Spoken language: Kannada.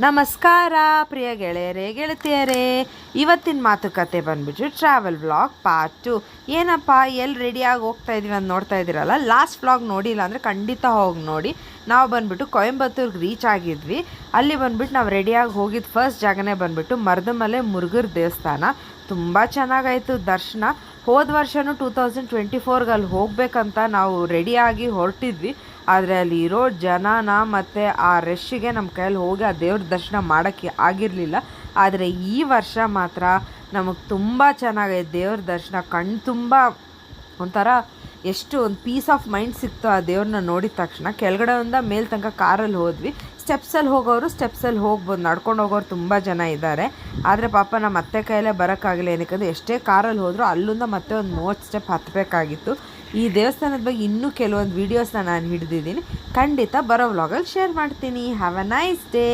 ನಮಸ್ಕಾರ ಪ್ರಿಯ ಗೆಳೆಯರೇ ಗೆಳತಿಯರೇ, ಇವತ್ತಿನ ಮಾತುಕತೆ ಬಂದ್ಬಿಟ್ಟು ಟ್ರಾವೆಲ್ ವ್ಲಾಗ್ ಪಾರ್ಟ್ 2. ಏನಪ್ಪ ಎಲ್ಲಿ ರೆಡಿಯಾಗಿ ಹೋಗ್ತಾ ಇದೀವಿ ಅಂತ ನೋಡ್ತಾ ಇದ್ದೀರಲ್ಲ, ಲಾಸ್ಟ್ ವ್ಲಾಗ್ ನೋಡಿಲ್ಲ ಅಂದರೆ ಖಂಡಿತ ಹೋಗಿ ನೋಡಿ. ನಾವು ಬಂದ್ಬಿಟ್ಟು ಕೊಯಂಬತ್ತೂರ್ಗೆ ರೀಚ್ ಆಗಿದ್ವಿ. ಅಲ್ಲಿ ಬಂದ್ಬಿಟ್ಟು ನಾವು ರೆಡಿಯಾಗಿ ಹೋಗಿದ್ದು ಫಸ್ಟ್ ಜಾಗನೇ ಬಂದ್ಬಿಟ್ಟು ಮರದಮಲೆ ಮುರುಘರ ದೇವಸ್ಥಾನ. ತುಂಬ ಚೆನ್ನಾಗಾಯಿತು ದರ್ಶನ. ಹೋದ ವರ್ಷವೂ 2024 ಅಲ್ಲಿ ಹೋಗ್ಬೇಕಂತ ನಾವು ರೆಡಿಯಾಗಿ ಹೊರಟಿದ್ವಿ. ಆದರೆ ಅಲ್ಲಿ ಇರೋ ಜನನ ಮತ್ತು ಆ ರಶ್ಶಿಗೆ ನಮ್ಮ ಕೈಯಲ್ಲಿ ಹೋಗಿ ಆ ದೇವ್ರ ದರ್ಶನ ಮಾಡೋಕ್ಕೆ ಆಗಿರಲಿಲ್ಲ. ಆದರೆ ಈ ವರ್ಷ ಮಾತ್ರ ನಮಗೆ ತುಂಬ ಚೆನ್ನಾಗೈತೆ ದೇವ್ರ ದರ್ಶನ. ಕಣ್ಣು ತುಂಬ ಒಂಥರ ಎಷ್ಟು ಒಂದು ಪೀಸ್ ಆಫ್ ಮೈಂಡ್ ಸಿಕ್ತು ಆ ದೇವ್ರನ್ನ ನೋಡಿದ ತಕ್ಷಣ. ಕೆಳಗಡೆಯಿಂದ ಮೇಲೆ ತನಕ ಕಾರಲ್ಲಿ ಹೋದ್ವಿ. ಸ್ಟೆಪ್ಸಲ್ಲಿ ಹೋಗೋರು ಸ್ಟೆಪ್ಸಲ್ಲಿ ಹೋಗ್ಬೋದು, ನಡ್ಕೊಂಡು ಹೋಗೋರು ತುಂಬ ಜನ ಇದ್ದಾರೆ. ಆದರೆ ಪಾಪ ನಮ್ಮ ಅತ್ತೆ ಕೈಯಲ್ಲೇ ಬರೋಕ್ಕಾಗಲಿಲ್ಲ. ಏನಕ್ಕಂದರೆ ಎಷ್ಟೇ ಕಾರಲ್ಲಿ ಹೋದರೂ ಅಲ್ಲಿಂದ ಮತ್ತೆ ಒಂದು 30 ಸ್ಟೆಪ್ ಹತ್ತಬೇಕಾಗಿತ್ತು. ಈ ದೇವಸ್ಥಾನದ ಬಗ್ಗೆ ಇನ್ನೂ ಕೆಲವೊಂದು ವೀಡಿಯೋಸ್ನ ನಾನು ಹಿಡಿದಿದ್ದೀನಿ, ಖಂಡಿತ ಬರೋ ವ್ಲಾಗಲ್ಲಿ ಶೇರ್ ಮಾಡ್ತೀನಿ. Have a nice day.